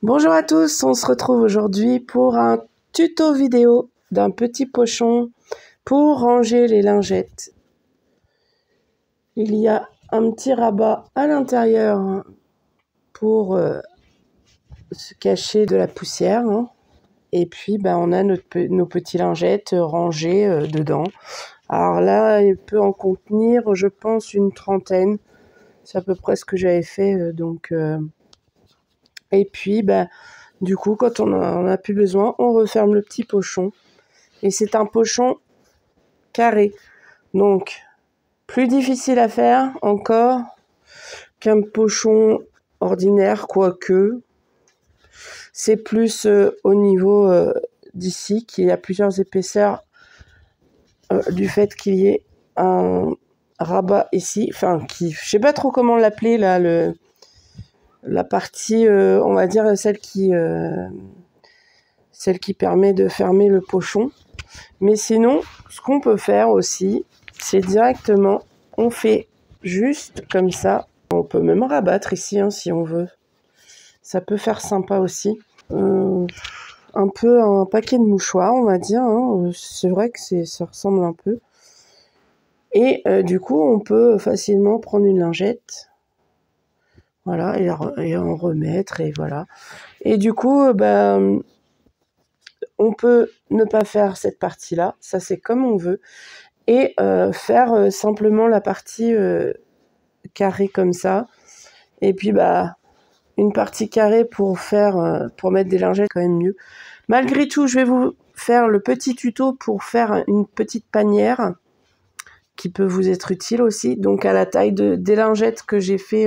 Bonjour à tous, on se retrouve aujourd'hui pour un tuto vidéo d'un petit pochon pour ranger les lingettes. Il y a un petit rabat à l'intérieur pour se cacher de la poussière. Et puis on a nos petites lingettes rangées dedans. Alors là, il peut en contenir, je pense, une trentaine. C'est à peu près ce que j'avais fait. Et puis, du coup, quand on en a plus besoin, on referme le petit pochon. Et c'est un pochon carré. Donc, plus difficile à faire encore qu'un pochon ordinaire, quoique. C'est plus au niveau d'ici, qu'il y a plusieurs épaisseurs du fait qu'il y ait un rabat ici. Enfin, je sais pas trop comment l'appeler là, la partie, on va dire celle qui permet de fermer le pochon. Mais sinon, ce qu'on peut faire aussi, c'est directement, on fait juste comme ça. On peut même rabattre ici si on veut. Ça peut faire sympa aussi. Un peu un paquet de mouchoirs, on va dire. C'est vrai que ça ressemble un peu. Et du coup, on peut facilement prendre une lingette. Voilà, et en remettre, et voilà. Et du coup, on peut ne pas faire cette partie-là, ça c'est comme on veut, et faire simplement la partie carrée comme ça. Et puis une partie carrée pour mettre des lingettes, quand même mieux. Malgré tout, je vais vous faire le petit tuto pour faire une petite panière qui peut vous être utile aussi, donc à la taille des lingettes que j'ai fait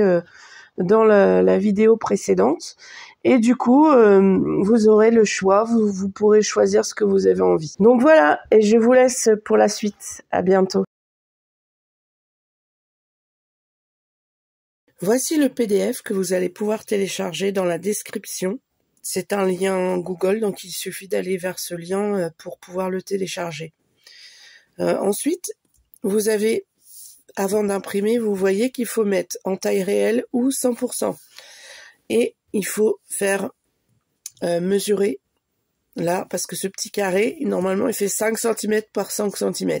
dans la vidéo précédente. Et du coup, vous aurez le choix, vous pourrez choisir ce que vous avez envie. Donc voilà, et je vous laisse pour la suite. À bientôt. Voici le PDF que vous allez pouvoir télécharger dans la description. C'est un lien Google, donc il suffit d'aller vers ce lien pour pouvoir le télécharger. Ensuite, vous avez, avant d'imprimer, vous voyez qu'il faut mettre en taille réelle ou 100%. Et il faut faire mesurer là, parce que ce petit carré, normalement, il fait 5 cm par 5 cm.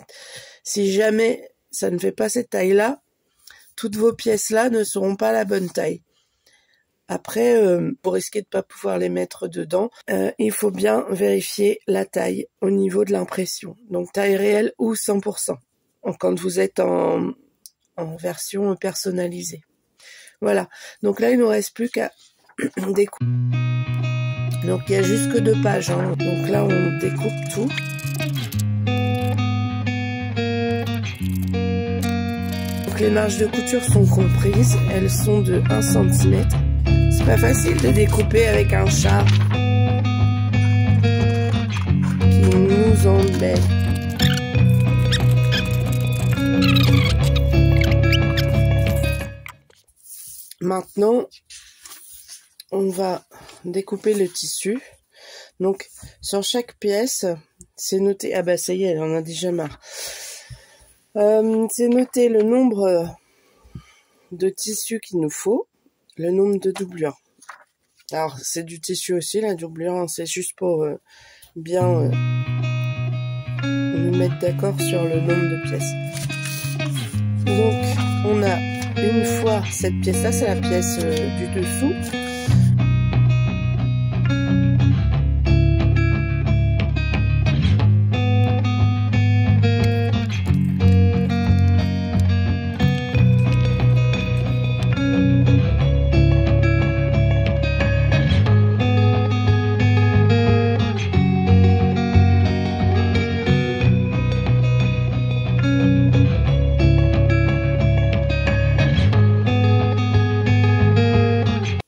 Si jamais ça ne fait pas cette taille-là, toutes vos pièces-là ne seront pas la bonne taille. Après, pour risquer de ne pas pouvoir les mettre dedans, il faut bien vérifier la taille au niveau de l'impression. Donc, taille réelle ou 100%. Quand vous êtes en version personnalisée. Voilà. Donc là, il ne nous reste plus qu'à découper. Donc il y a juste que 2 pages. Donc là, on découpe tout. Donc les marges de couture sont comprises. Elles sont de 1 cm. C'est pas facile de découper avec un chat qui nous embête. Maintenant, on va découper le tissu. Donc, sur chaque pièce, c'est noté... Ah ça y est, elle en a déjà marre. C'est noté le nombre de tissus qu'il nous faut, le nombre de doublures. Alors, c'est du tissu aussi, la doublure, c'est juste pour bien nous mettre d'accord sur le nombre de pièces. Donc, on a une fois cette pièce-là, c'est la pièce du dessous.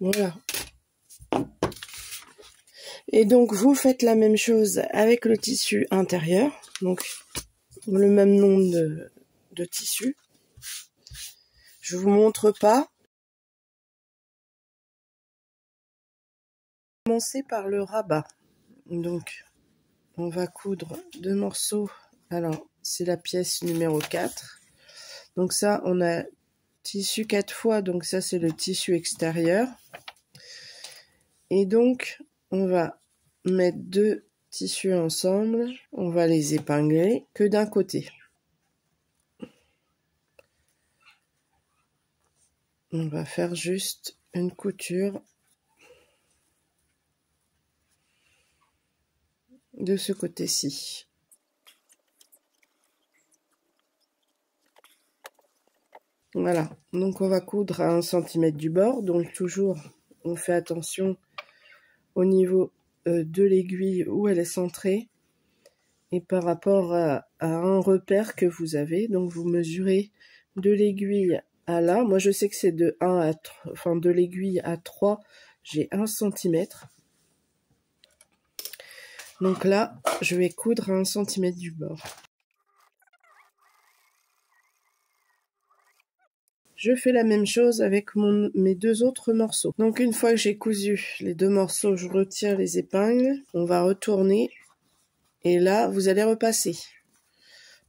Voilà. Et donc, vous faites la même chose avec le tissu intérieur. Donc, le même nombre de tissus. Je vous montre pas. Commencer par le rabat. Donc, on va coudre 2 morceaux. Alors, c'est la pièce numéro 4. Donc ça, on a tissu 4 fois. Donc ça, c'est le tissu extérieur. Et donc, on va mettre deux tissus ensemble. On va les épingler que d'un côté. On va faire juste une couture de ce côté-ci. Voilà, donc on va coudre à 1 cm du bord, donc toujours on fait attention au niveau de l'aiguille où elle est centrée et par rapport à un repère que vous avez, donc vous mesurez de l'aiguille à là, moi je sais que c'est de 1 à 3, enfin de l'aiguille à 3, j'ai 1 cm. Donc là, je vais coudre à 1 cm du bord. Je fais la même chose avec mes deux autres morceaux. Donc une fois que j'ai cousu les deux morceaux, je retire les épingles. On va retourner. Et là, vous allez repasser.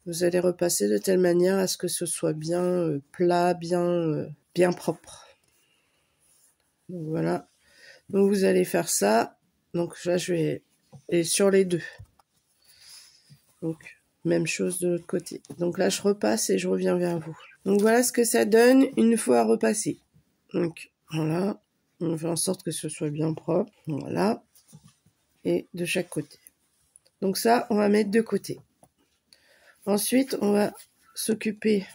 Vous allez repasser de telle manière à ce que ce soit bien plat, bien propre. Donc voilà. Donc vous allez faire ça. Donc là, je vais... Et sur les deux. Donc, même chose de l'autre côté. Donc là, je repasse et je reviens vers vous. Donc voilà ce que ça donne une fois repassé. Donc voilà, on fait en sorte que ce soit bien propre. Voilà, et de chaque côté. Donc ça, on va mettre de côté. Ensuite, on va s'occuper.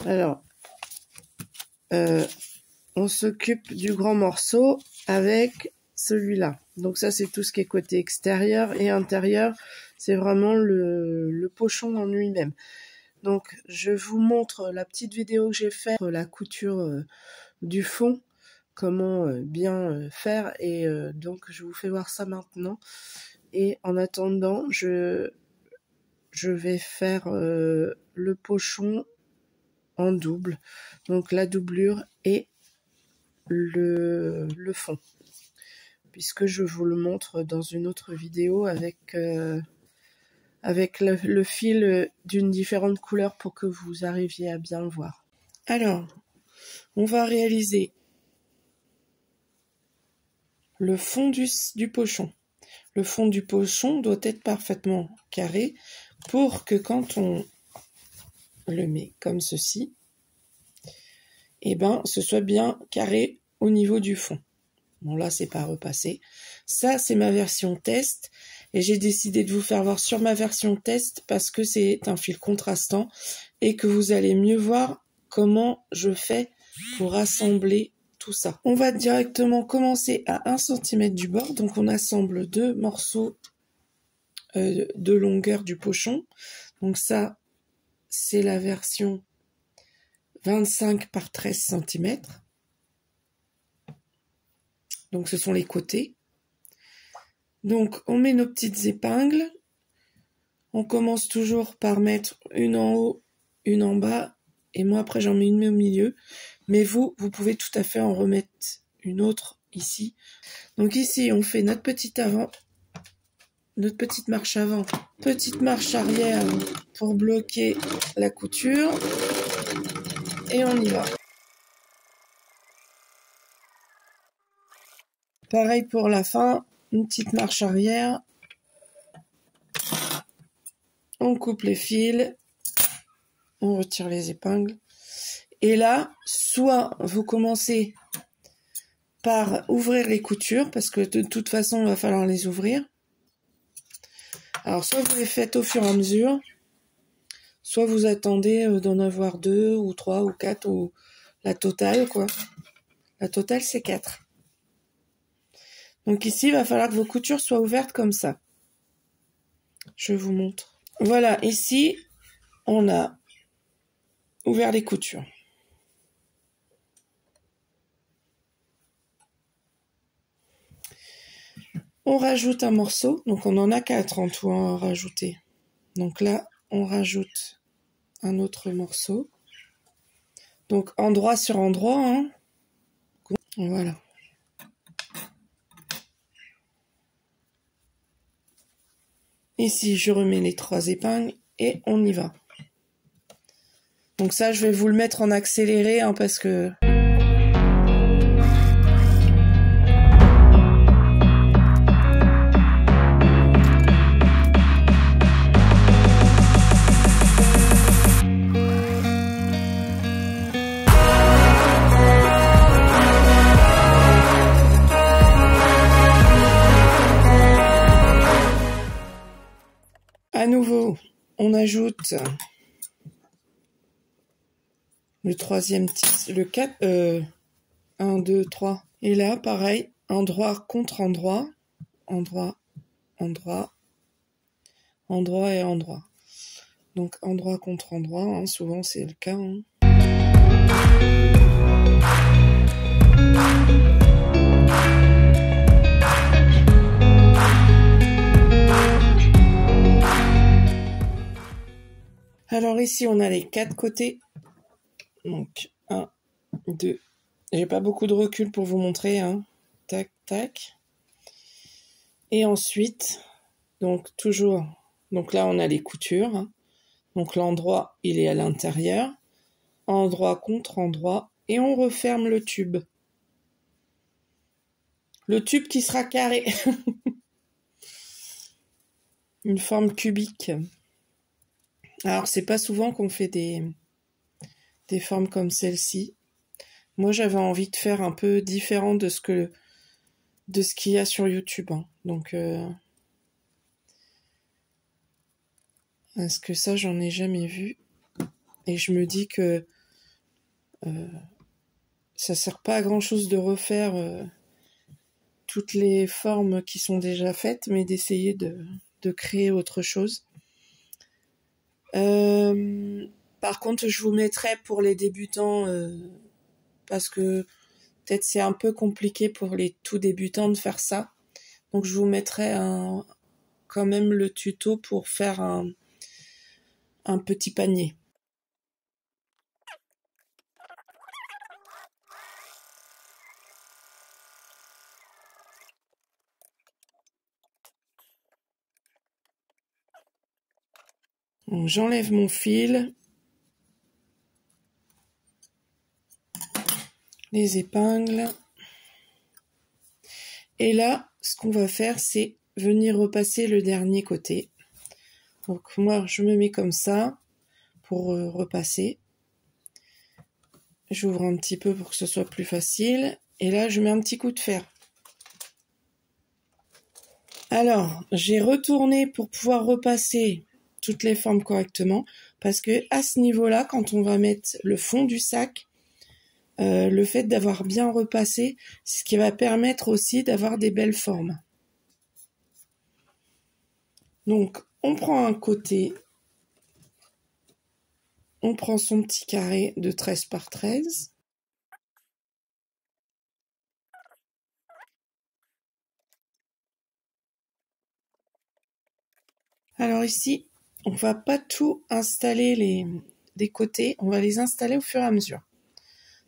Alors, on s'occupe du grand morceau avec celui-là. Donc ça, c'est tout ce qui est côté extérieur et intérieur. C'est vraiment le pochon en lui-même. Donc, je vous montre la petite vidéo que j'ai faite, la couture du fond, comment bien faire. Et donc, je vous fais voir ça maintenant. Et en attendant, je vais faire le pochon en double. Donc, la doublure et le fond. Puisque je vous le montre dans une autre vidéo avec le fil d'une différente couleur pour que vous arriviez à bien le voir. Alors, on va réaliser le fond du pochon. Le fond du pochon doit être parfaitement carré pour que quand on le met comme ceci, eh ben, ce soit bien carré au niveau du fond. Bon, là, c'est pas repassé. Ça, c'est ma version test. Et j'ai décidé de vous faire voir sur ma version test parce que c'est un fil contrastant et que vous allez mieux voir comment je fais pour assembler tout ça. On va directement commencer à 1 cm du bord. Donc, on assemble deux morceaux de longueur du pochon. Donc ça, c'est la version 25 par 13 cm. Donc, ce sont les côtés. Donc, on met nos petites épingles. On commence toujours par mettre une en haut, une en bas. Et moi, après, j'en mets une au milieu. Mais vous pouvez tout à fait en remettre une autre ici. Donc ici, on fait notre petite avant, notre petite marche avant, petite marche arrière pour bloquer la couture. Et on y va. Pareil pour la fin, une petite marche arrière. On coupe les fils. On retire les épingles. Et là, soit vous commencez par ouvrir les coutures, parce que de toute façon, il va falloir les ouvrir. Alors, soit vous les faites au fur et à mesure, soit vous attendez d'en avoir 2 ou 3 ou 4 ou la totale, quoi. La totale, c'est 4. Donc ici, il va falloir que vos coutures soient ouvertes comme ça. Je vous montre. Voilà, ici, on a ouvert les coutures. On rajoute un morceau, donc on en a 4 en tout à rajouter. Donc là, on rajoute un autre morceau. Donc endroit sur endroit, hein. Voilà. Ici, je remets les 3 épingles et on y va. Donc ça, je vais vous le mettre en accéléré, hein, parce que on ajoute le troisième tissu, le 4, 1, 2, 3. Et là, pareil, endroit contre endroit, endroit, endroit, endroit et endroit. Donc endroit contre endroit, hein, souvent c'est le cas. Hein. Alors ici on a les 4 côtés. Donc 1, 2. J'ai pas beaucoup de recul pour vous montrer. Hein. Tac, tac. Et ensuite, donc toujours, donc là on a les coutures. Hein. Donc l'endroit il est à l'intérieur. Endroit contre endroit. Et on referme le tube. Le tube qui sera carré. Une forme cubique. Alors c'est pas souvent qu'on fait des formes comme celle-ci. Moi j'avais envie de faire un peu différent de ce qu'il y a sur YouTube. Hein. Donc parce que ça j'en ai jamais vu. Et je me dis que ça sert pas à grand chose de refaire toutes les formes qui sont déjà faites, mais d'essayer de créer autre chose. Par contre, je vous mettrai pour les débutants, parce que peut-être c'est un peu compliqué pour les tout débutants de faire ça. Donc je vous mettrai quand même le tuto pour faire un petit panier. J'enlève mon fil, les épingles, et là, ce qu'on va faire, c'est venir repasser le dernier côté. Donc moi, je me mets comme ça pour repasser. J'ouvre un petit peu pour que ce soit plus facile, et là, je mets un petit coup de fer. Alors, j'ai retourné pour pouvoir repasser toutes les formes correctement, parce que à ce niveau-là, quand on va mettre le fond du sac, le fait d'avoir bien repassé, c'est ce qui va permettre aussi d'avoir des belles formes. Donc, on prend un côté, on prend son petit carré de 13 par 13. Alors ici, on va pas tout installer des côtés, on va les installer au fur et à mesure.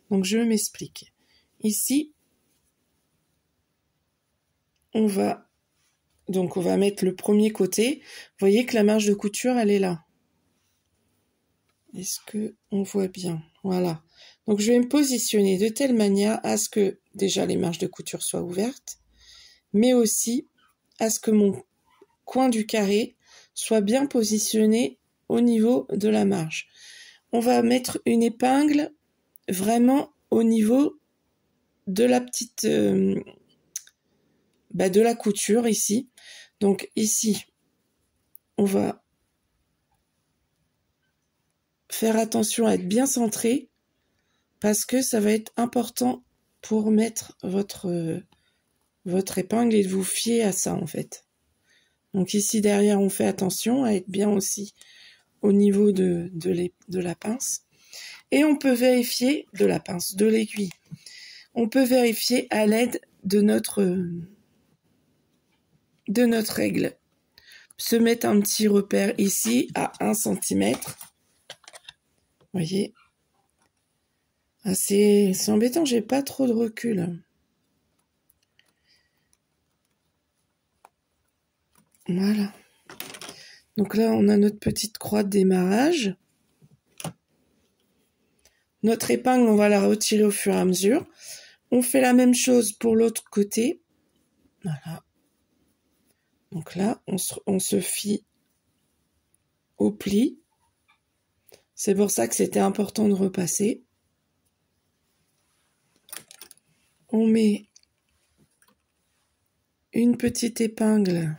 Donc je m'explique. Ici, on va mettre le premier côté. Vous voyez que la marge de couture, elle est là. Est-ce que on voit bien? Voilà. Donc je vais me positionner de telle manière à ce que déjà les marges de couture soient ouvertes, mais aussi à ce que mon coin du carré soit bien positionné au niveau de la marge. On va mettre une épingle vraiment au niveau de la petite de la couture ici. Donc ici, on va faire attention à être bien centré parce que ça va être important pour mettre votre épingle et de vous fier à ça en fait. Donc ici derrière, on fait attention à être bien aussi au niveau de la pince. Et on peut vérifier de la pince, de l'aiguille. On peut vérifier à l'aide de notre règle. Se mettre un petit repère ici à 1 cm. Vous voyez. Ah, c'est embêtant, j'ai pas trop de recul. Voilà. Donc là, on a notre petite croix de démarrage. Notre épingle, on va la retirer au fur et à mesure. On fait la même chose pour l'autre côté. Voilà. Donc là, on se fie au pli. C'est pour ça que c'était important de repasser. On met une petite épingle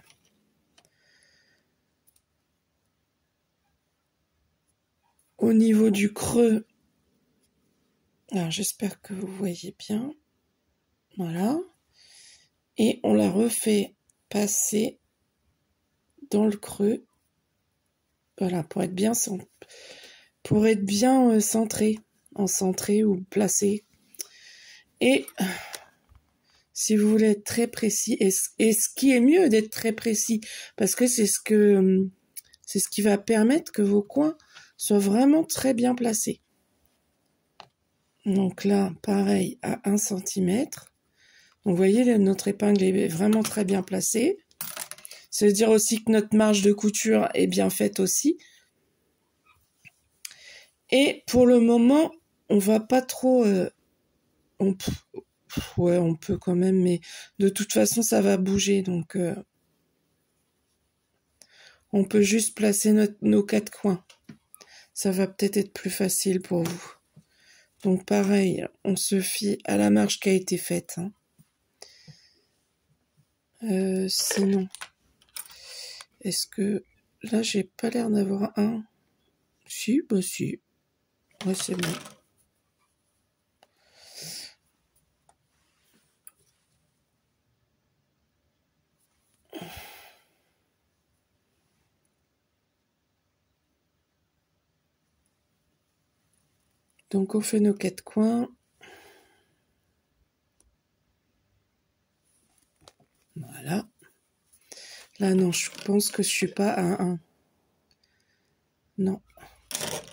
au niveau du creux. Alors j'espère que vous voyez bien. Voilà. Et on la refait passer dans le creux. Voilà, pour être bien centré, en centré ou placé. Et si vous voulez être très précis, et ce qui est mieux d'être très précis, parce que c'est ce qui va permettre que vos coins soient vraiment très bien placés. Donc là, pareil, à 1 cm. Donc vous voyez, là, notre épingle est vraiment très bien placée. Ça veut dire aussi que notre marge de couture est bien faite aussi. Et pour le moment, on va pas trop... ouais, on peut quand même, mais de toute façon, ça va bouger. Donc, on peut juste placer nos 4 coins. Ça va peut-être être plus facile pour vous. Donc, pareil, on se fie à la marge qui a été faite. Hein. Sinon, est-ce que... Là, j'ai pas l'air d'avoir un... Si, bah si. Ouais, c'est bon. Donc, on fait nos 4 coins. Voilà. Là, non, je pense que je suis pas à 1. Non.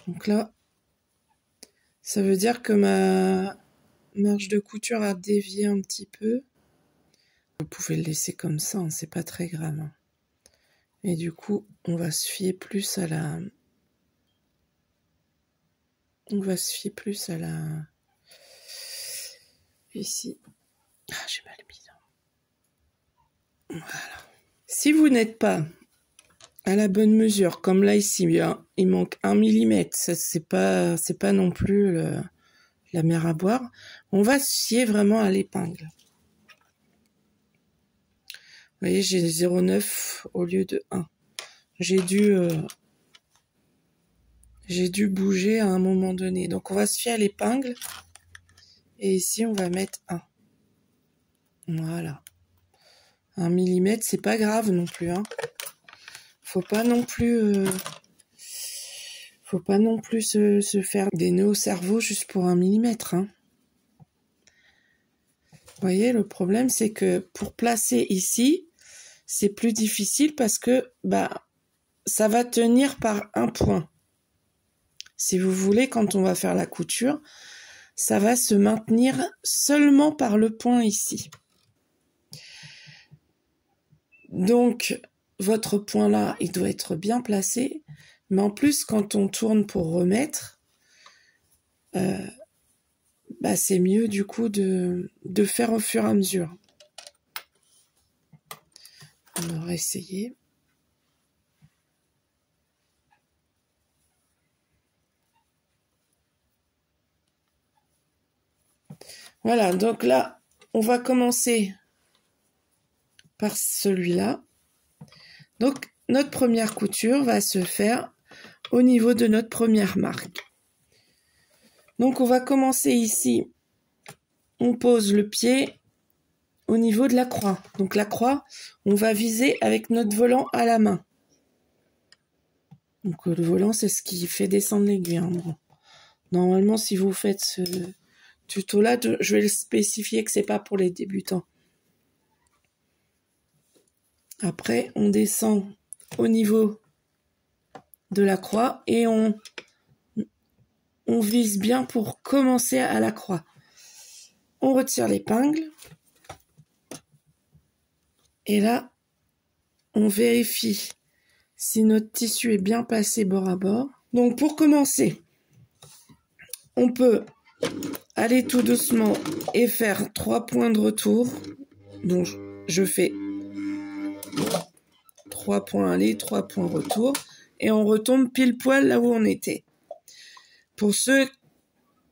Donc là, ça veut dire que ma marge de couture a dévié un petit peu. Vous pouvez le laisser comme ça, hein, c'est pas très grave. Hein. Et du coup, on va se fier plus à la... Ici. Ah, j'ai mal mis. Voilà. Si vous n'êtes pas à la bonne mesure, comme là ici, bien, il manque 1 mm, c'est pas non plus la mer à boire, on va se fier vraiment à l'épingle. Vous voyez, j'ai 0,9 au lieu de 1. J'ai dû bouger à un moment donné. Donc, on va se fier à l'épingle. Et ici, on va mettre 1. Voilà. 1 mm, c'est pas grave non plus. Hein. Faut pas non plus se faire des nœuds au cerveau juste pour 1 mm. Hein. Vous voyez, le problème, c'est que pour placer ici, c'est plus difficile parce que ça va tenir par un point. Si vous voulez, quand on va faire la couture, ça va se maintenir seulement par le point ici. Donc, votre point là, il doit être bien placé. Mais en plus, quand on tourne pour remettre, c'est mieux du coup de faire au fur et à mesure. On va essayer. Voilà, donc là, on va commencer par celui-là. Donc, notre première couture va se faire au niveau de notre première marque. Donc, on va commencer ici. On pose le pied au niveau de la croix. Donc, la croix, on va viser avec notre volant à la main. Donc, le volant, c'est ce qui fait descendre l'aiguille. Hein. Bon. Normalement, si vous faites ce tuto-là, je vais le spécifier que c'est pas pour les débutants. Après, on descend au niveau de la croix et on vise bien pour commencer à la croix. On retire l'épingle. Et là, on vérifie si notre tissu est bien placé bord à bord. Donc, pour commencer, on peut aller tout doucement et faire 3 points de retour. Donc, je fais 3 points aller, 3 points retour. Et on retombe pile poil là où on était. Pour ceux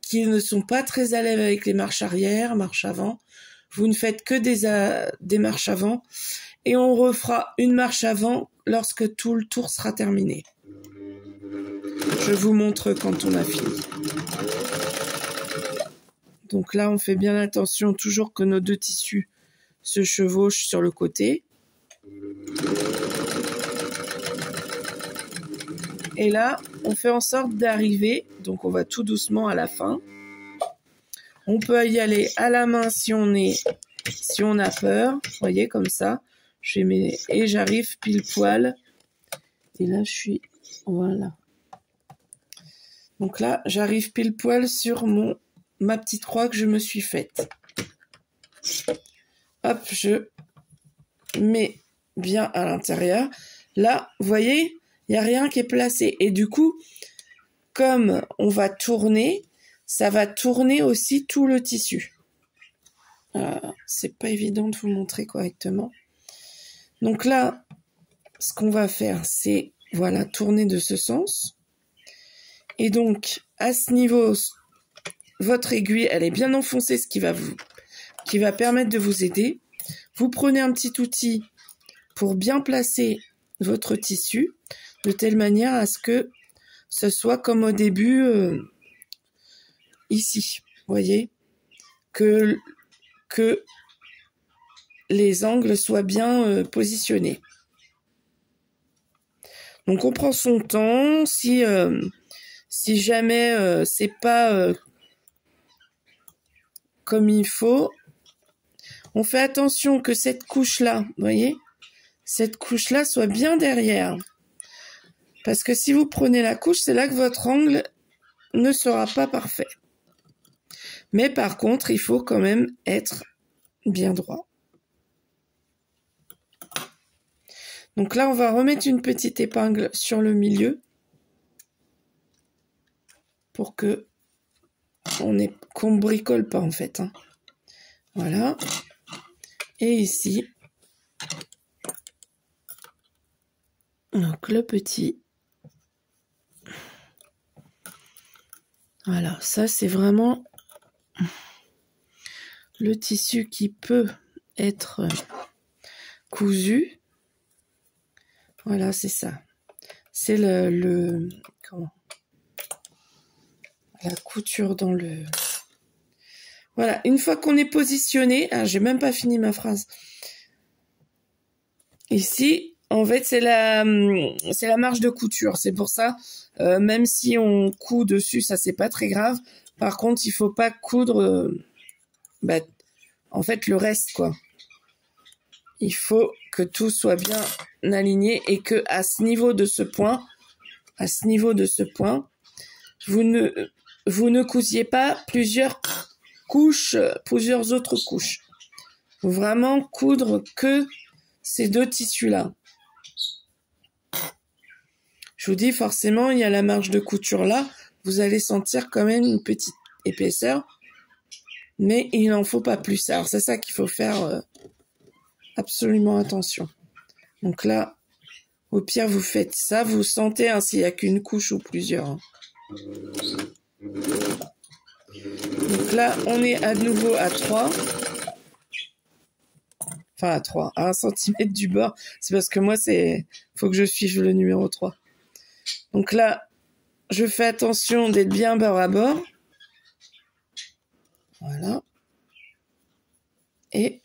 qui ne sont pas très à l'aise avec les marches arrière, marches avant, vous ne faites que des marches avant. Et on refera une marche avant lorsque tout le tour sera terminé. Je vous montre quand on a fini. Donc là, on fait bien attention toujours que nos deux tissus se chevauchent sur le côté. Et là, on fait en sorte d'arriver, donc on va tout doucement à la fin. On peut y aller à la main si on a peur, vous voyez, comme ça. Et j'arrive pile poil. Et là, voilà. Donc là, j'arrive pile poil sur ma petite croix que je me suis faite. Hop, je mets bien à l'intérieur. Là, vous voyez, il n'y a rien qui est placé. Et du coup, comme on va tourner, ça va tourner aussi tout le tissu. C'est pas évident de vous montrer correctement. Donc là, ce qu'on va faire, c'est, voilà, tourner de ce sens. Et donc, à ce niveau, votre aiguille, elle est bien enfoncée, ce qui va permettre de vous aider. Vous prenez un petit outil pour bien placer votre tissu, de telle manière à ce que ce soit comme au début, ici, vous voyez, que les angles soient bien positionnés. Donc on prend son temps, si jamais c'est pas comme il faut, on fait attention que cette couche-là, vous voyez, cette couche-là soit bien derrière. Parce que si vous prenez la couche, c'est là que votre angle ne sera pas parfait. Mais par contre, il faut quand même être bien droit. Donc là, on va remettre une petite épingle sur le milieu pour que qu'on bricole pas en fait. Hein. Voilà. Et ici, donc le petit. Voilà, ça c'est vraiment le tissu qui peut être cousu. Voilà, c'est ça. C'est comment, la couture dans le... Voilà, une fois qu'on est positionné, j'ai même pas fini ma phrase. Ici, en fait, c'est la marge de couture. C'est pour ça, même si on coud dessus, ça c'est pas très grave. Par contre, il faut pas coudre, en fait, le reste, quoi. Il faut que tout soit bien aligné et que à ce niveau de ce point, vous ne cousiez pas plusieurs autres couches. Faut vraiment coudre que ces deux tissus-là. Je vous dis, forcément, il y a la marge de couture là. Vous allez sentir quand même une petite épaisseur. Mais il n'en faut pas plus. Alors, c'est ça qu'il faut faire absolument attention. Donc là, au pire, vous faites ça. Vous sentez hein, s'il n'y a qu'une couche ou plusieurs. Hein. Donc là, on est à nouveau à 3. Enfin, à 3. À 1 cm du bord. C'est parce que moi, faut que je suive le numéro 3. Donc là, je fais attention d'être bien bord à bord. Voilà. Et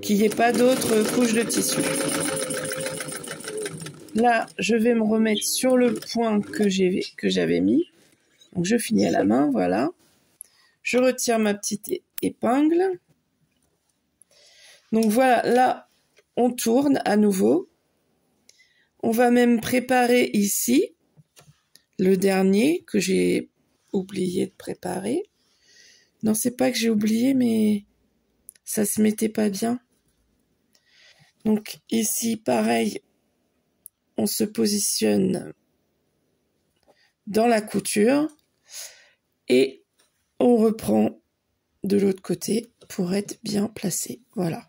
qu'il n'y ait pas d'autres couches de tissu. Là, je vais me remettre sur le point que j'avais mis. Donc, je finis à la main, voilà. Je retire ma petite épingle. Donc, voilà, là, on tourne à nouveau. On va même préparer ici le dernier que j'ai oublié de préparer. Non, c'est pas que j'ai oublié, mais ça se mettait pas bien. Donc ici, pareil, on se positionne dans la couture et on reprend de l'autre côté pour être bien placé. Voilà.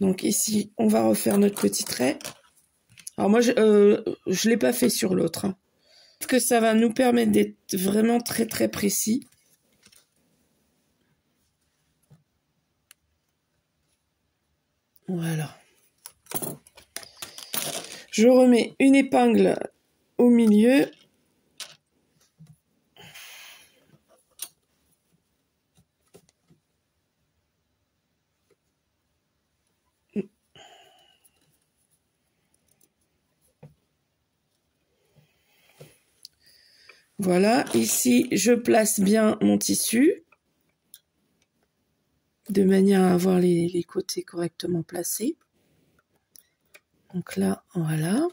Donc ici, on va refaire notre petit trait. Alors moi, je l'ai pas fait sur l'autre. Hein. Parce que ça va nous permettre d'être vraiment très très précis. Voilà. Je remets une épingle au milieu. Voilà, ici, je place bien mon tissu de manière à avoir les côtés correctement placés. Donc là, voilà.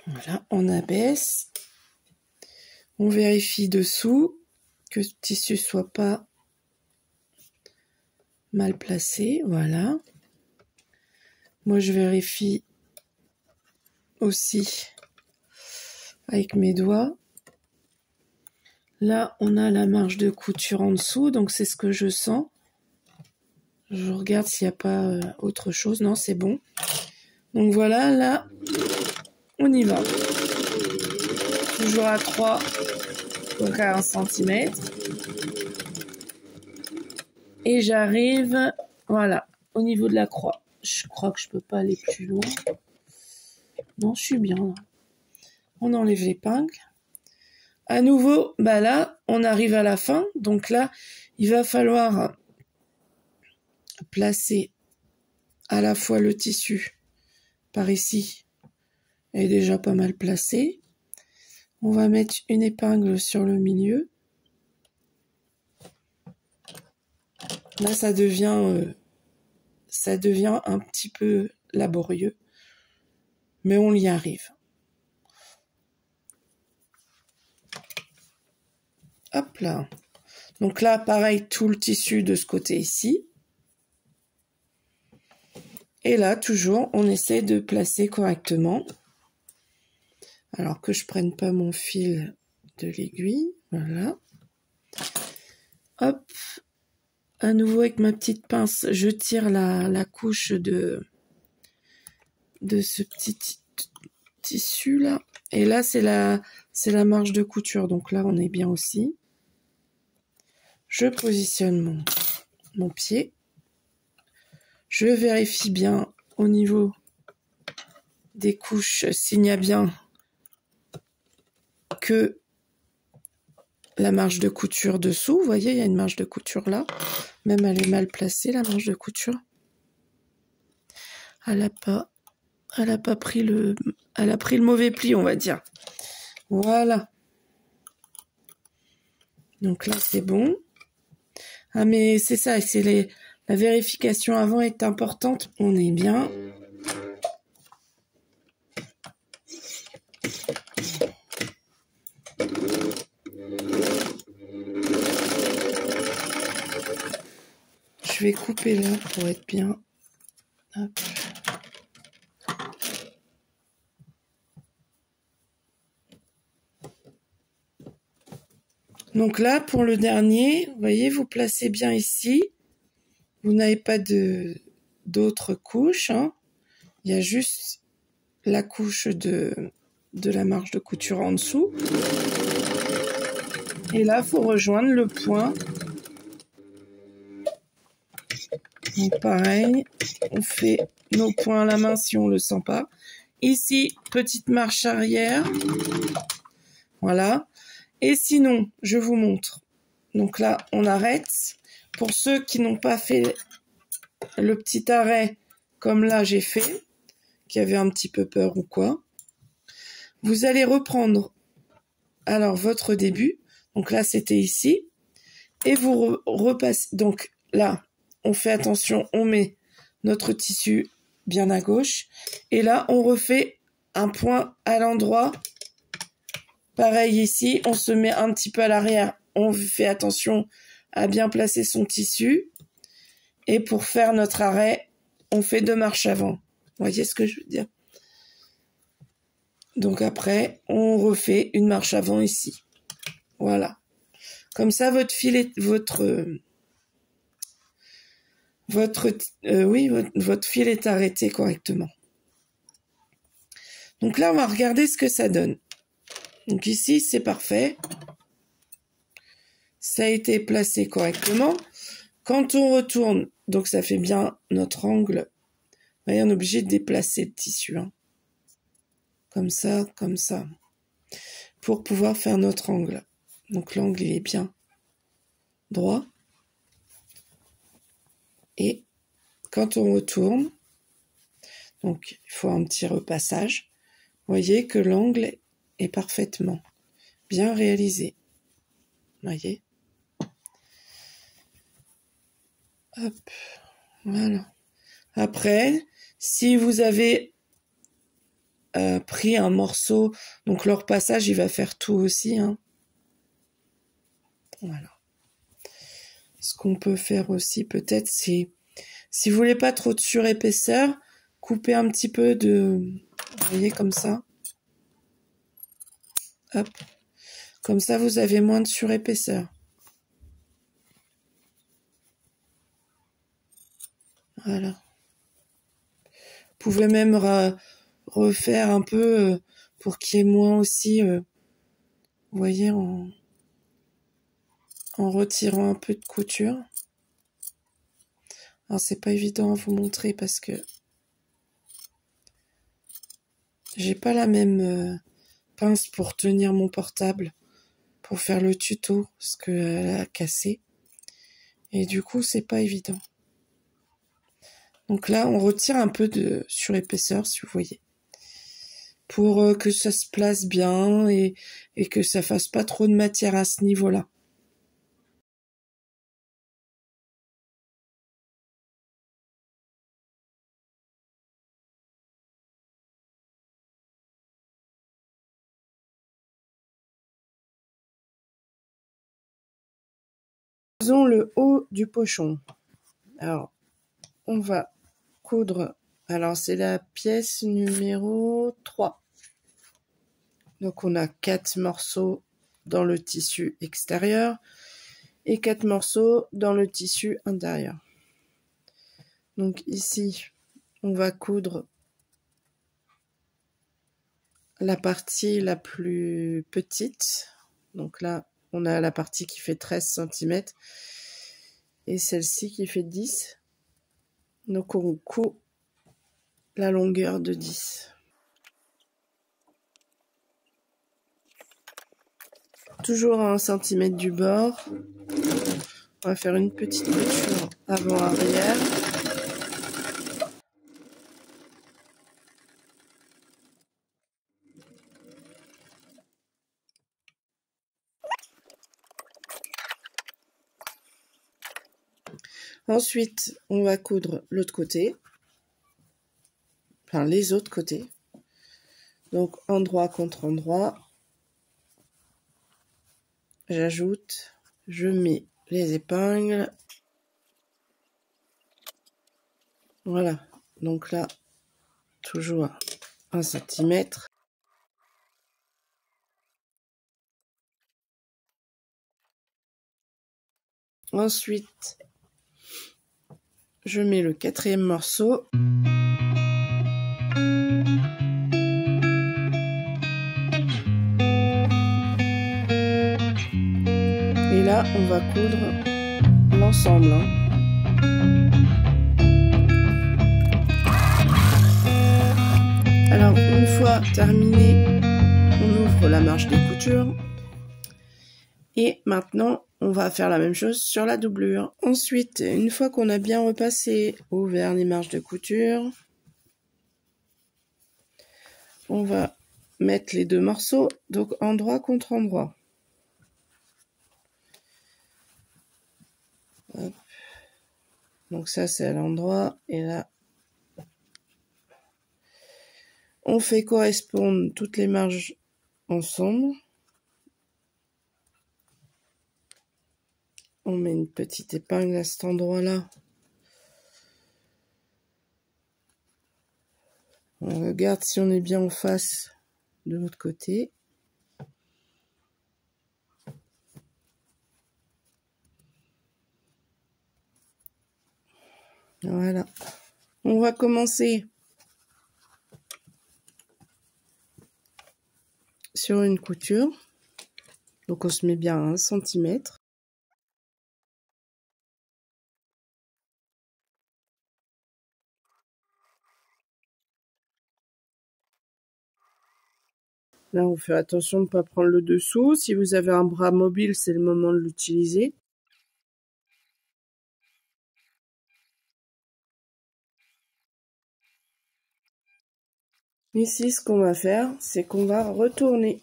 Voilà, on abaisse. On vérifie dessous que le tissu soit pas mal placé. Voilà. Moi, je vérifie aussi avec mes doigts. Là, on a la marge de couture en dessous, donc c'est ce que je sens. Je regarde s'il n'y a pas autre chose. Non, c'est bon. Donc voilà, là, on y va. Toujours à 3, donc à 1 cm. Et j'arrive, voilà, au niveau de la croix. Je crois que je peux pas aller plus loin. Non, je suis bien là. On enlève l'épingle. À nouveau, bah là, on arrive à la fin. Donc là, il va falloir placer à la fois le tissu par ici est déjà pas mal placé. On va mettre une épingle sur le milieu. Là, ça devient un petit peu laborieux, mais on y arrive. Hop là. Donc là, pareil, tout le tissu de ce côté ici. Et là, toujours, on essaie de placer correctement. Alors que je prenne pas mon fil de l'aiguille. Voilà. Hop. À nouveau, avec ma petite pince, je tire la couche de ce petit tissu là. Et là, c'est la marge de couture. Donc là, on est bien aussi. Je positionne mon pied. Je vérifie bien au niveau des couches s'il y a bien que la marge de couture dessous. Vous voyez, il y a une marge de couture là. Même elle est mal placée, la marge de couture. Elle a pris le mauvais pli, on va dire. Voilà. Donc là, c'est bon. Ah, mais c'est ça, la vérification avant est importante. On est bien. Je vais couper là pour être bien. Hop. Donc là, pour le dernier, vous voyez, vous placez bien ici. Vous n'avez pas d'autres couches. Hein. Il y a juste la couche de la marge de couture en dessous. Et là, il faut rejoindre le point. Donc pareil, on fait nos points à la main si on le sent pas. Ici, petite marche arrière. Voilà. Et sinon, je vous montre. Donc là, on arrête. Pour ceux qui n'ont pas fait le petit arrêt, comme là j'ai fait, qui avait un petit peu peur ou quoi, vous allez reprendre alors votre début. Donc là, c'était ici. Et vous repassez. Donc là, on fait attention, on met notre tissu bien à gauche. Et là, on refait un point à l'endroit. Pareil ici, on se met un petit peu à l'arrière. On fait attention à bien placer son tissu. Et pour faire notre arrêt, on fait 2 marches avant. Vous voyez ce que je veux dire? Donc après, on refait une marche avant ici. Voilà. Comme ça, votre fil est, votre fil est arrêté correctement. Donc là, on va regarder ce que ça donne. Donc ici, c'est parfait. Ça a été placé correctement. Quand on retourne, donc ça fait bien notre angle voyez, on est obligé de déplacer le tissu, hein. Comme ça, pour pouvoir faire notre angle. Donc l'angle, il est bien droit. Et quand on retourne, donc il faut un petit repassage, vous voyez que l'angle est parfaitement bien réalisé. Voyez. Hop, voilà. Après, si vous avez pris un morceau, donc le repassage, il va faire tout aussi, hein. Voilà. Ce qu'on peut faire aussi, peut-être, c'est, si vous voulez pas trop de surépaisseur, coupez un petit peu de, vous voyez, comme ça. Hop. Comme ça, vous avez moins de surépaisseur. Voilà. Vous pouvez même refaire un peu pour qu'il y ait moins aussi, vous voyez, en retirant un peu de couture. Alors, c'est pas évident à vous montrer parce que j'ai pas la même pince pour tenir mon portable pour faire le tuto parce qu'elle a cassé. Et du coup, c'est pas évident. Donc là, on retire un peu de surépaisseur, si vous voyez, pour que ça se place bien et que ça fasse pas trop de matière à ce niveau-là. Faisons le haut du pochon. Alors, on va coudre. Alors, c'est la pièce numéro 3. Donc, on a 4 morceaux dans le tissu extérieur et 4 morceaux dans le tissu intérieur. Donc, ici, on va coudre la partie la plus petite. Donc là, on a la partie qui fait 13 cm et celle-ci qui fait 10. Donc, on coud la longueur de 10. Toujours à 1 cm du bord. On va faire une petite couture avant-arrière. Ensuite, on va coudre l'autre côté. Enfin, les autres côtés. Donc, endroit contre endroit. J'ajoute, je mets les épingles. Voilà. Donc là, toujours 1 cm. Ensuite, je mets le 4e morceau. Et là, on va coudre l'ensemble. Alors, une fois terminé, on ouvre la marge de couture. Et maintenant, on va faire la même chose sur la doublure. Ensuite, une fois qu'on a bien repassé, ouvert les marges de couture, on va mettre les 2 morceaux, donc endroit contre endroit. Hop. Donc ça, c'est à l'endroit, et là, on fait correspondre toutes les marges ensemble. On met une petite épingle à cet endroit-là. On regarde si on est bien en face de l'autre côté. Voilà. On va commencer sur une couture. Donc on se met bien à 1 cm. Là, on fait attention de ne pas prendre le dessous. Si vous avez un bras mobile, c'est le moment de l'utiliser. Ici, ce qu'on va faire, c'est qu'on va retourner.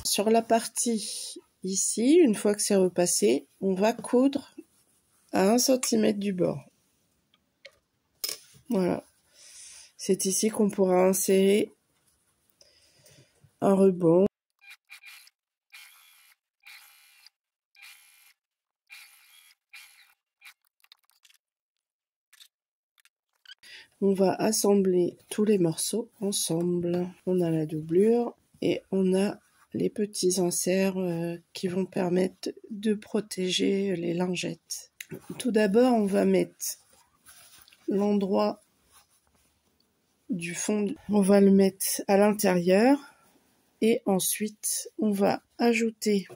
Sur la partie ici, une fois que c'est repassé, on va coudre à 1 cm du bord. Voilà. C'est ici qu'on pourra insérer un ruban. On va assembler tous les morceaux ensemble. On a la doublure et on a les petits inserts qui vont permettre de protéger les lingettes. Tout d'abord, on va mettre l'endroit du fond, on va le mettre à l'intérieur et ensuite on va ajouter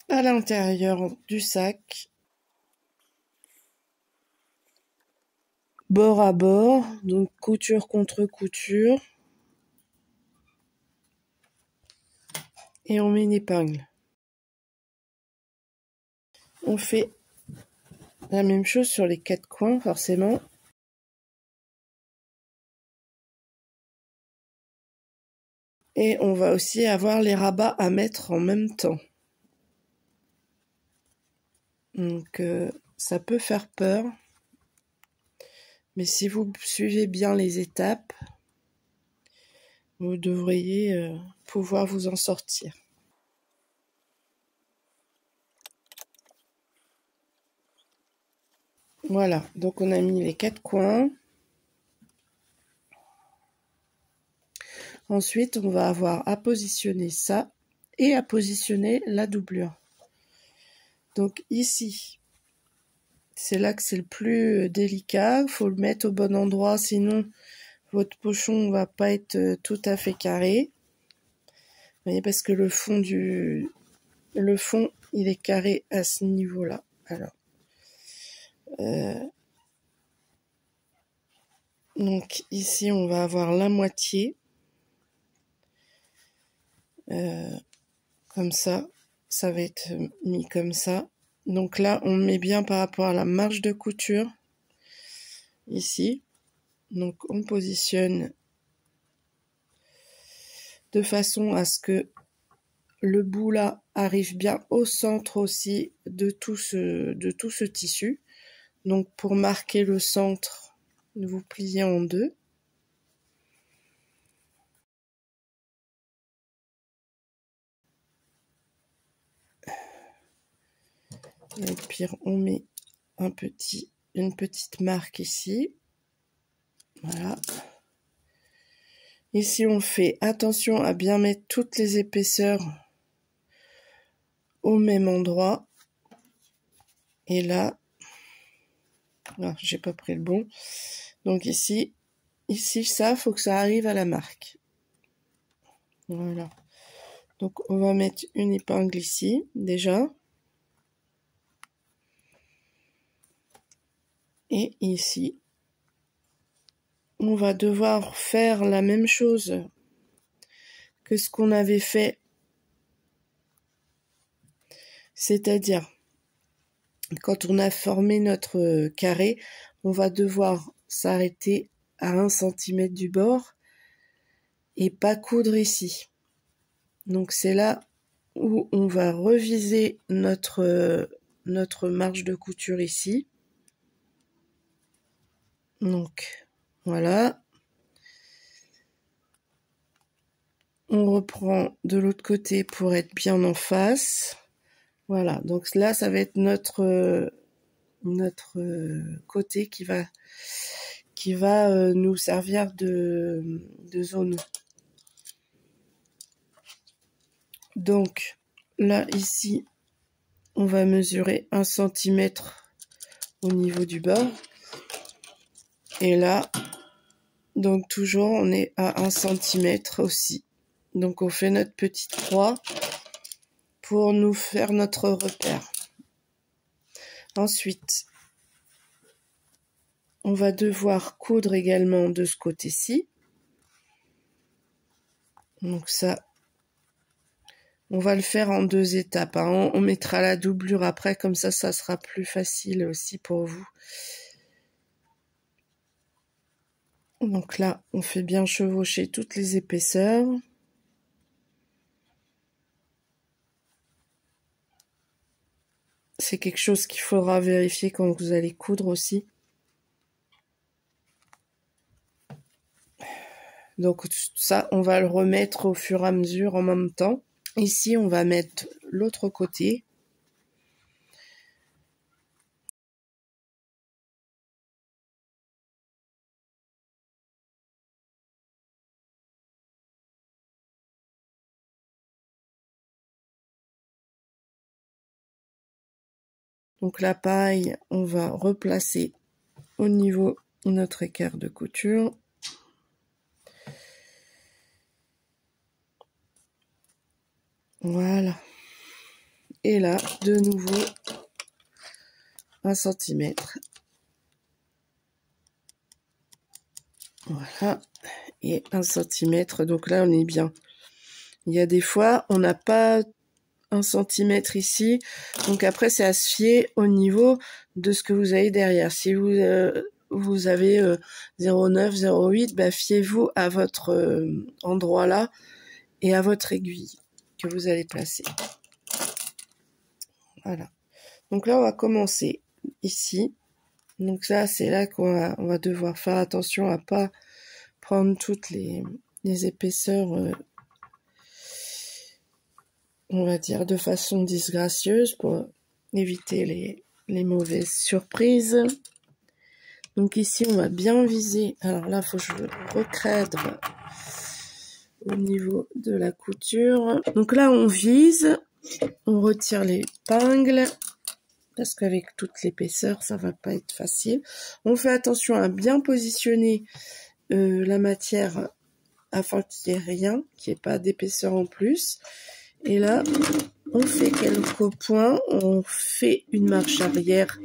à l'intérieur du sac, bord à bord, donc couture contre couture, et on met une épingle. On fait la même chose sur les 4 coins forcément. Et on va aussi avoir les rabats à mettre en même temps. Donc ça peut faire peur. Mais si vous suivez bien les étapes, vous devriez pouvoir vous en sortir. Voilà, donc on a mis les 4 coins. Ensuite, on va avoir à positionner ça et à positionner la doublure. Donc ici, c'est là que c'est le plus délicat. Il faut le mettre au bon endroit, sinon votre pochon va pas être tout à fait carré. Vous voyez, parce que le fond, il est carré à ce niveau-là. Alors, donc ici, on va avoir la moitié. Comme ça va être mis comme ça. Donc là, on met bien par rapport à la marge de couture, ici. Donc on positionne de façon à ce que le bout là arrive bien au centre aussi de tout ce tissu. Donc pour marquer le centre, vous pliez en deux. Et au pire, on met une petite marque ici. Voilà. Ici, on fait attention à bien mettre toutes les épaisseurs au même endroit. Et là, j'ai pas pris le bon. Donc ici, ça, faut que ça arrive à la marque. Voilà. Donc on va mettre une épingle ici, déjà. Et ici, on va devoir faire la même chose que ce qu'on avait fait. C'est-à-dire, quand on a formé notre carré, on va devoir s'arrêter à 1 cm du bord et pas coudre ici. Donc c'est là où on va reviser notre marge de couture ici. Donc voilà. On reprend de l'autre côté pour être bien en face. Voilà, donc là ça va être notre côté qui va nous servir de zone. Donc là ici on va mesurer 1 cm au niveau du bord. Et là, donc toujours on est à 1 cm aussi. Donc on fait notre petite croix pour nous faire notre repère. Ensuite, on va devoir coudre également de ce côté-ci. Donc ça, on va le faire en 2 étapes. Hein. On mettra la doublure après, comme ça sera plus facile aussi pour vous. Donc là, on fait bien chevaucher toutes les épaisseurs. C'est quelque chose qu'il faudra vérifier quand vous allez coudre aussi. Donc ça, on va le remettre au fur et à mesure en même temps. Ici, on va mettre l'autre côté. Donc la paille, on va replacer au niveau de notre équerre de couture. Voilà. Et là, de nouveau, 1 cm. Voilà. Et 1 cm. Donc là, on est bien. Il y a des fois, on n'a pas 1 cm ici. Donc après, c'est à se fier au niveau de ce que vous avez derrière. Si vous, vous avez 0,9, 0,8, bah, fiez-vous à votre endroit là et à votre aiguille que vous allez placer. Voilà. Donc là, on va commencer ici. Donc ça, c'est là qu'on va devoir faire attention à pas prendre toutes les épaisseurs, on va dire, de façon disgracieuse pour éviter les mauvaises surprises. Donc ici, on va bien viser. Alors là, il faut que je recadre au niveau de la couture. Donc là, on vise, on retire l'épingle, parce qu'avec toute l'épaisseur, ça va pas être facile. On fait attention à bien positionner la matière afin qu'il n'y ait rien, qu'il n'y ait pas d'épaisseur en plus. Et là, on fait quelques points, on fait une marche arrière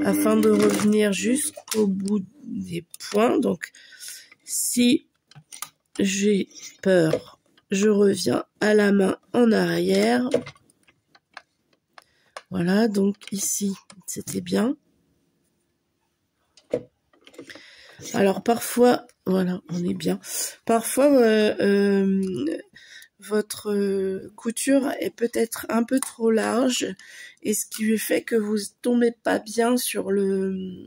afin de revenir jusqu'au bout des points. Donc, si j'ai peur, je reviens à la main en arrière. Voilà, donc ici, c'était bien. Alors parfois, voilà, on est bien. Parfois, votre couture est peut-être un peu trop large, et ce qui fait que vous tombez pas bien sur le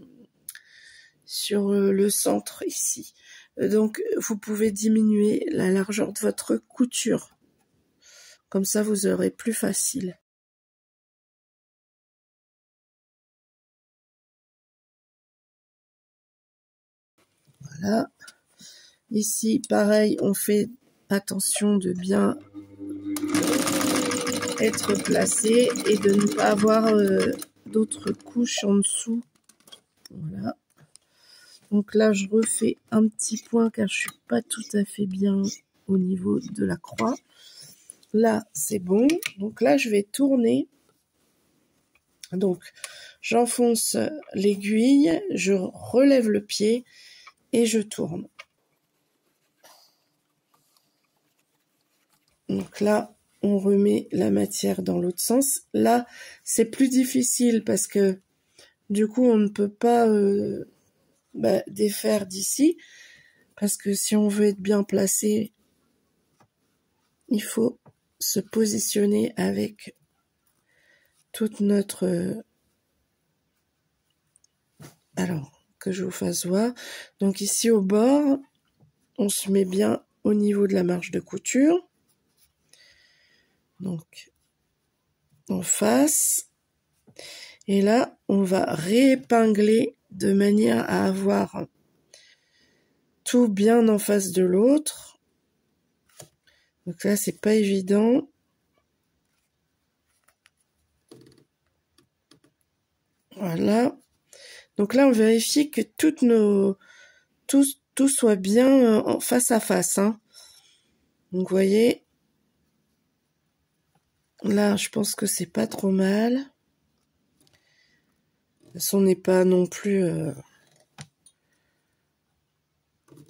centre ici. Donc, vous pouvez diminuer la largeur de votre couture. Comme ça, vous aurez plus facile. Voilà. Ici, pareil, on fait attention de bien être placé et de ne pas avoir d'autres couches en dessous. Voilà. Donc là, je refais un petit point car je suis pas tout à fait bien au niveau de la croix. Là, c'est bon. Donc là, je vais tourner. Donc, j'enfonce l'aiguille, je relève le pied et je tourne. Donc là, on remet la matière dans l'autre sens. Là, c'est plus difficile parce que du coup, on ne peut pas défaire d'ici. Parce que si on veut être bien placé, il faut se positionner avec toute notre... Alors, que je vous fasse voir. Donc ici au bord, on se met bien au niveau de la marge de couture. Donc, en face. Et là, on va réépingler de manière à avoir tout bien en face de l'autre. Donc là, c'est pas évident. Voilà. Donc là, on vérifie que tout soit bien en face à face. Hein. Donc, vous voyez, là, je pense que c'est pas trop mal. toute façon, on n'est pas non plus...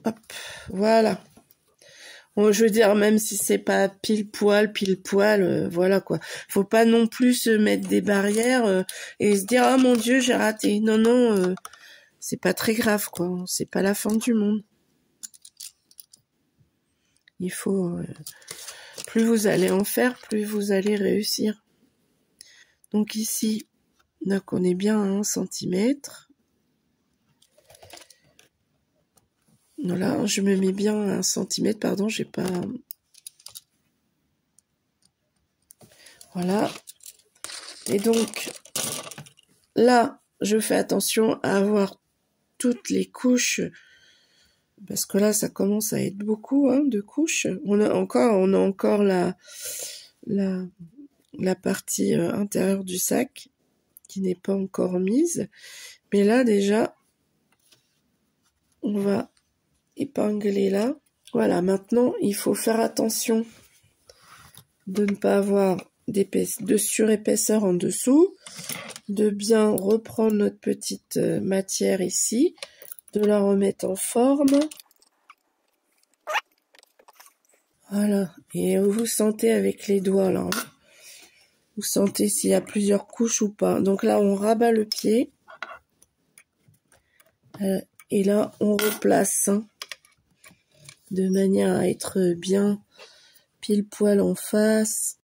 Hop, voilà. Bon, je veux dire, même si c'est pas pile poil, voilà quoi. Faut pas non plus se mettre des barrières et se dire, ah mon Dieu, j'ai raté. Non, non, c'est pas très grave quoi. C'est pas la fin du monde. Il faut... plus vous allez en faire, plus vous allez réussir. Donc ici, donc on est bien à 1 centimètre. Voilà, je me mets bien à 1 centimètre, pardon, j'ai pas... Voilà. Et donc, là, je fais attention à avoir toutes les couches, parce que là, ça commence à être beaucoup hein, de couches. On a encore la partie intérieure du sac qui n'est pas encore mise. Mais là, déjà, on va épingler là. Voilà, maintenant, il faut faire attention de ne pas avoir de surépaisseur en dessous, de bien reprendre notre petite matière ici, de la remettre en forme. Voilà, et vous sentez avec les doigts là, hein. Vous sentez s'il y a plusieurs couches ou pas. Donc là, on rabat le pied. Et là, on replace hein, de manière à être bien pile poil en face.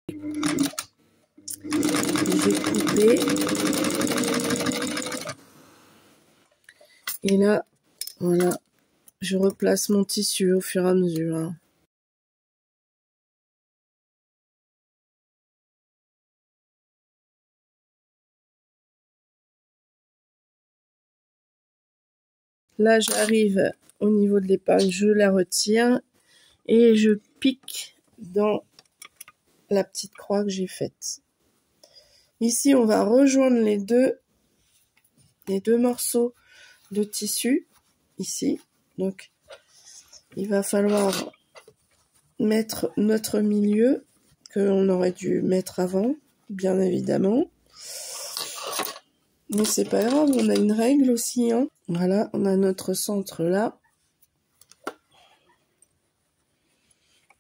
Je vais couper. Et là, voilà, je replace mon tissu au fur et à mesure. Hein. Là, j'arrive au niveau de l'épingle, je la retire et je pique dans la petite croix que j'ai faite. Ici, on va rejoindre les deux morceaux de tissu, ici. Donc, il va falloir mettre notre milieu, qu'on aurait dû mettre avant, bien évidemment. Mais c'est pas grave, on a une règle aussi, hein. Voilà, on a notre centre là.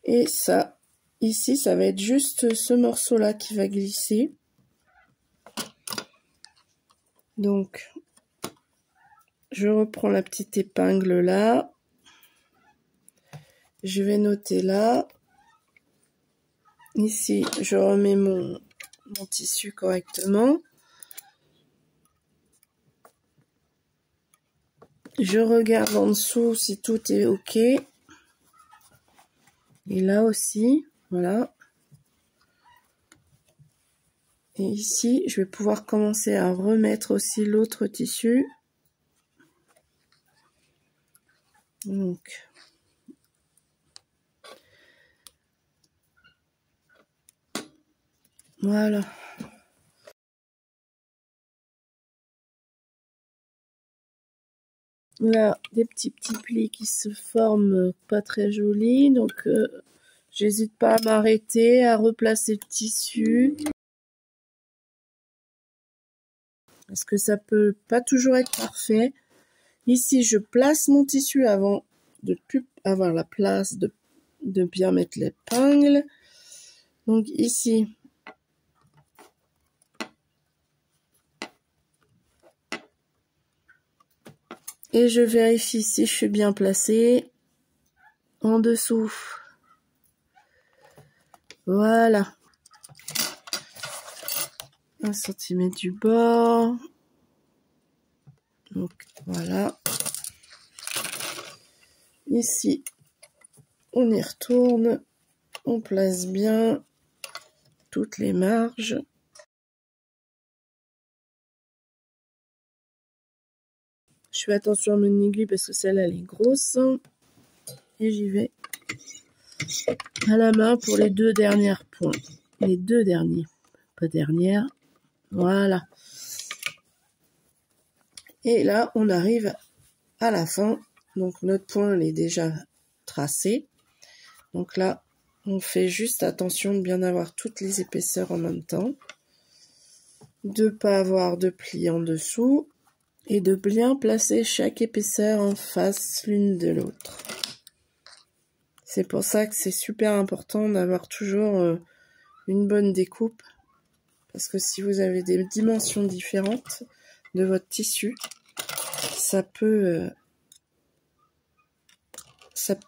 Et ça, ici, ça va être juste ce morceau-là qui va glisser. Donc, je reprends la petite épingle là. Je vais noter là. Ici, je remets mon tissu correctement. Je regarde en dessous si tout est OK. Et là aussi, voilà. Et ici, je vais pouvoir commencer à remettre aussi l'autre tissu. Donc, voilà. Là, des petits plis qui se forment pas très jolis. Donc, j'hésite pas à m'arrêter, à replacer le tissu. Parce que ça peut pas toujours être parfait. Ici, je place mon tissu avant de plus avoir la place de bien mettre l'épingle. Donc ici, et je vérifie si je suis bien placée en dessous. Voilà. 1 cm du bord. Donc voilà. Ici, on y retourne. On place bien toutes les marges. Je fais attention à mon aiguille parce que celle-là, elle est grosse. Et j'y vais à la main pour les 2 derniers points. Les 2 derniers, pas dernière. Voilà. Et là, on arrive à la fin. Donc, notre point, il est déjà tracé. Donc là, On fait juste attention de bien avoir toutes les épaisseurs en même temps, de pas avoir de plis en dessous et de bien placer chaque épaisseur en face l'une de l'autre. C'est pour ça que c'est super important d'avoir toujours une bonne découpe, parce que si vous avez des dimensions différentes de votre tissu, ça peut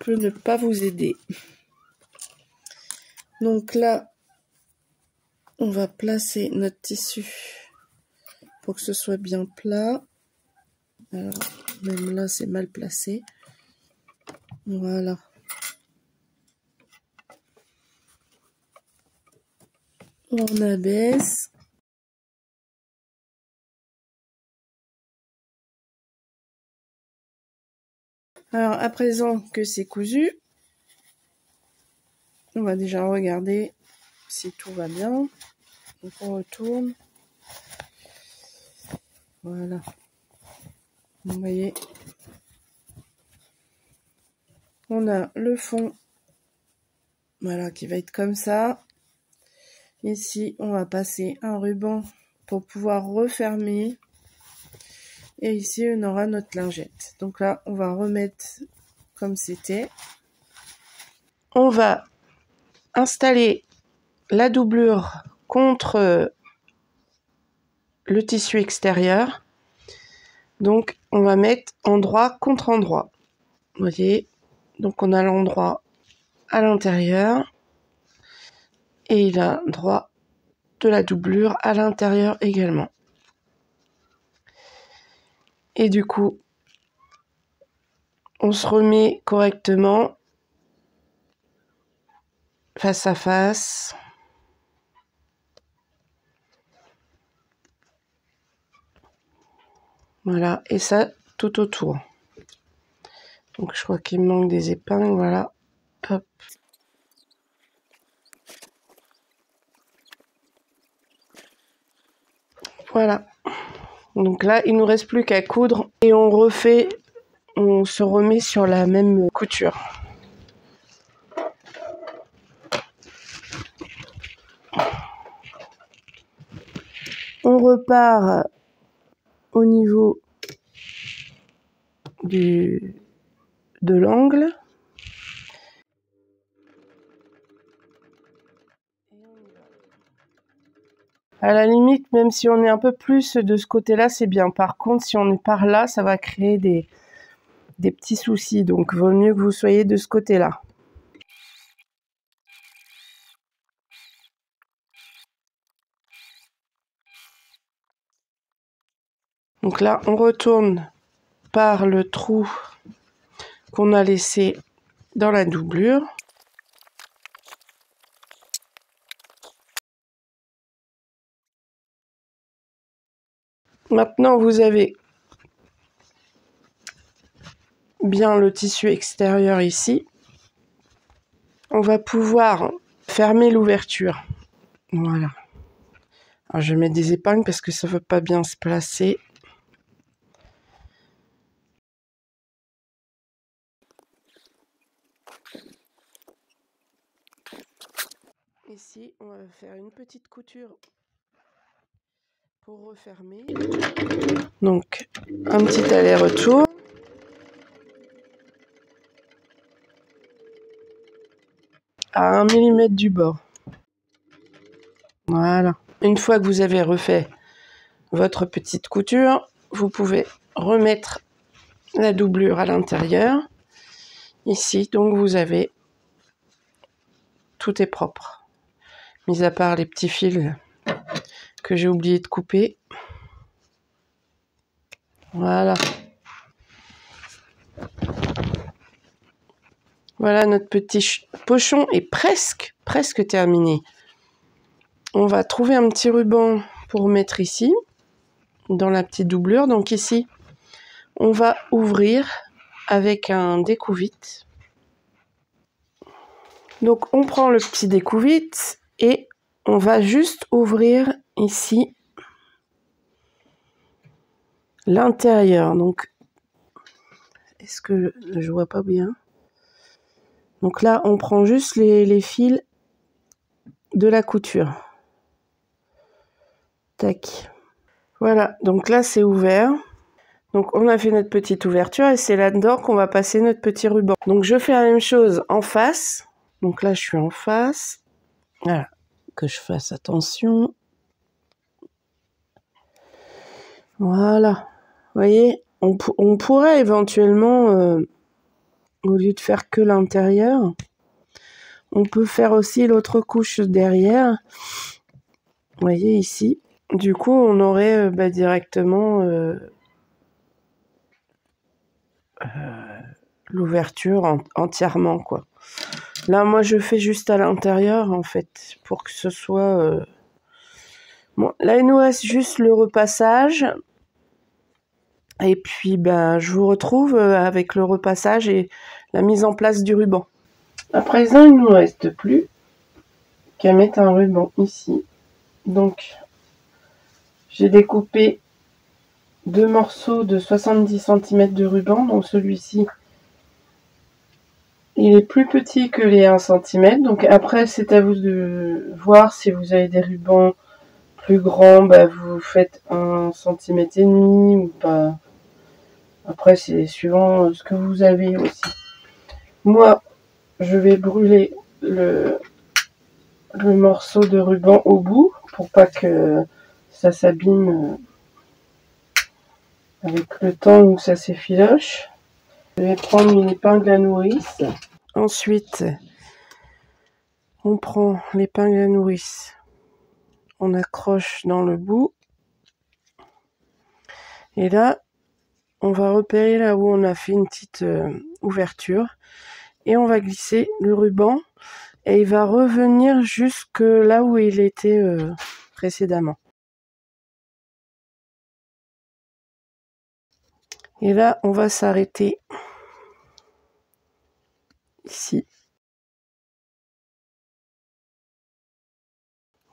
ne pas vous aider. Donc là, on va placer notre tissu pour que ce soit bien plat. Alors, même là, c'est mal placé. Voilà. On abaisse. Alors, à présent que c'est cousu, on va déjà regarder si tout va bien. Donc, on retourne. Voilà. Vous voyez, on a le fond, voilà, qui va être comme ça. Ici, on va passer un ruban pour pouvoir refermer. Et ici, on aura notre lingette. Donc là, on va remettre comme c'était. On va installer la doublure contre le tissu extérieur. Donc, on va mettre endroit contre endroit. Vous voyez, donc on a l'endroit à l'intérieur et l'endroit de la doublure à l'intérieur également. Et du coup, on se remet correctement face à face. Voilà, et ça tout autour. Donc je crois qu'il me manque des épingles, voilà. Hop. Voilà. Donc là, il nous reste plus qu'à coudre et on refait, on se remet sur la même couture. On repart au niveau de l'angle. À la limite, même si on est un peu plus de ce côté-là, c'est bien. Par contre, si on est par là, ça va créer des petits soucis. Donc, vaut mieux que vous soyez de ce côté-là. Donc là, on retourne par le trou qu'on a laissé dans la doublure. Maintenant, vous avez bien le tissu extérieur ici. On va pouvoir fermer l'ouverture. Voilà. Alors, je vais mettre des épingles parce que ça ne veut pas bien se placer. Ici, on va faire une petite couture pour refermer. Donc, un petit aller-retour. À 1 mm du bord. Voilà. Une fois que vous avez refait votre petite couture, vous pouvez remettre la doublure à l'intérieur. Ici, donc vous avez, tout est propre, mis à part les petits fils que j'ai oublié de couper. Voilà. Voilà, notre petit pochon est presque terminé. On va trouver un petit ruban pour mettre ici, dans la petite doublure. Donc ici, on va ouvrir avec un découvite. Donc on prend le petit découvite et on va juste ouvrir ici l'intérieur. Donc, est-ce que je vois pas bien? Donc là, on prend juste les fils de la couture. Tac. Voilà, donc là, c'est ouvert. Donc on a fait notre petite ouverture et c'est là-dedans qu'on va passer notre petit ruban. Donc je fais la même chose en face. Donc là, je suis en face. Voilà, que je fasse attention. Voilà. Vous voyez, on pourrait éventuellement, au lieu de faire que l'intérieur, on peut faire aussi l'autre couche derrière. Vous voyez ici. Du coup, on aurait directement l'ouverture entièrement, quoi. Là, moi, je fais juste à l'intérieur, en fait, pour que ce soit... Bon, là, il nous reste juste le repassage. Et puis, je vous retrouve avec le repassage et la mise en place du ruban. À présent, il ne nous reste plus qu'à mettre un ruban ici. Donc, j'ai découpé 2 morceaux de 70 cm de ruban. Donc, celui-ci, il est plus petit que les 1 cm. Donc, après, c'est à vous de voir si vous avez des rubans plus grands. Vous faites 1,5 cm ou pas. Après, c'est suivant ce que vous avez aussi. Moi, je vais brûler le morceau de ruban au bout pour pas que ça s'abîme avec le temps où ça s'effiloche. Je vais prendre une épingle à nourrice. Ensuite, on prend l'épingle à nourrice, on accroche dans le bout. Et là, on va repérer là où on a fait une petite ouverture. Et on va glisser le ruban. Et il va revenir jusque là où il était précédemment. Et là, on va s'arrêter ici.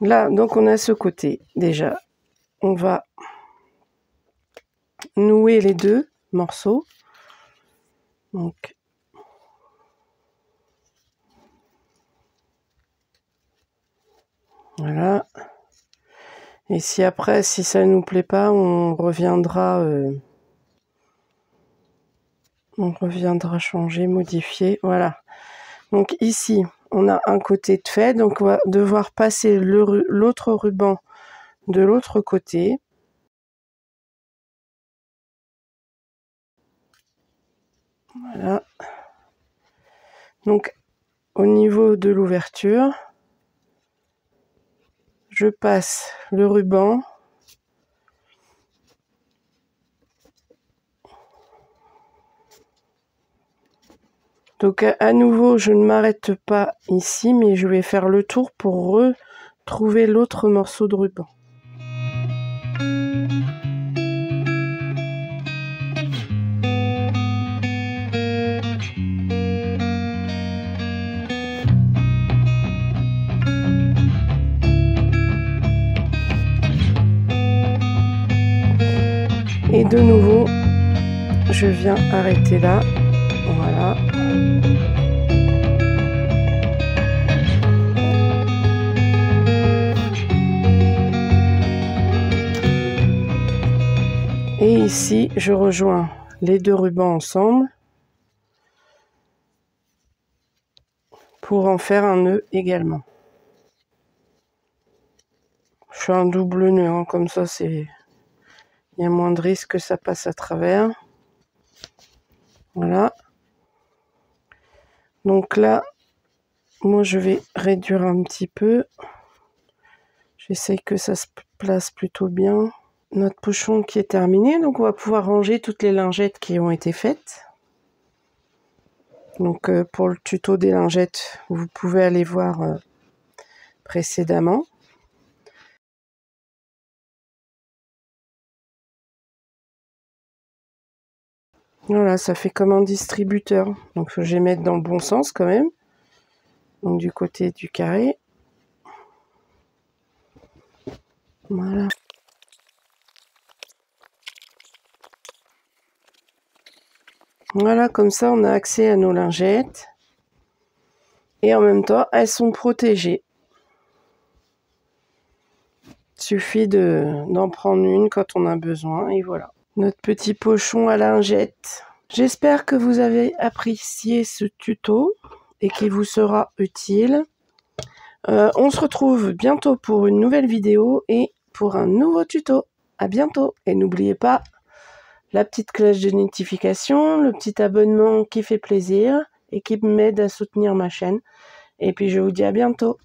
Là, donc on a ce côté déjà. On va nouer les deux morceaux. Donc, voilà. Et si après, si ça ne nous plaît pas, on reviendra changer, modifier. Voilà. Donc ici, on a un côté de fait. Donc on va devoir passer l'autre ruban de l'autre côté. Voilà. Donc au niveau de l'ouverture, je passe le ruban. Donc à nouveau, je ne m'arrête pas ici, mais je vais faire le tour pour retrouver l'autre morceau de ruban. Et de nouveau, je viens arrêter là. Voilà. Et ici, je rejoins les deux rubans ensemble pour en faire un nœud également. Je fais un double nœud, hein, comme ça il y a moins de risque que ça passe à travers. Voilà. Donc là, moi je vais réduire un petit peu. J'essaye que ça se place plutôt bien. Notre pochon qui est terminé, donc on va pouvoir ranger toutes les lingettes qui ont été faites. Donc pour le tuto des lingettes, vous pouvez aller voir précédemment. Voilà, ça fait comme un distributeur. Donc je vais mettre dans le bon sens quand même. Donc du côté du carré. Voilà. Voilà, comme ça on a accès à nos lingettes. Et en même temps, elles sont protégées. Suffit d'en prendre une quand on a besoin et voilà. Notre petit pochon à lingettes. J'espère que vous avez apprécié ce tuto et qu'il vous sera utile. On se retrouve bientôt pour une nouvelle vidéo et pour un nouveau tuto. À bientôt et n'oubliez pas la petite cloche de notification, le petit abonnement qui fait plaisir et qui m'aide à soutenir ma chaîne. Et puis je vous dis à bientôt.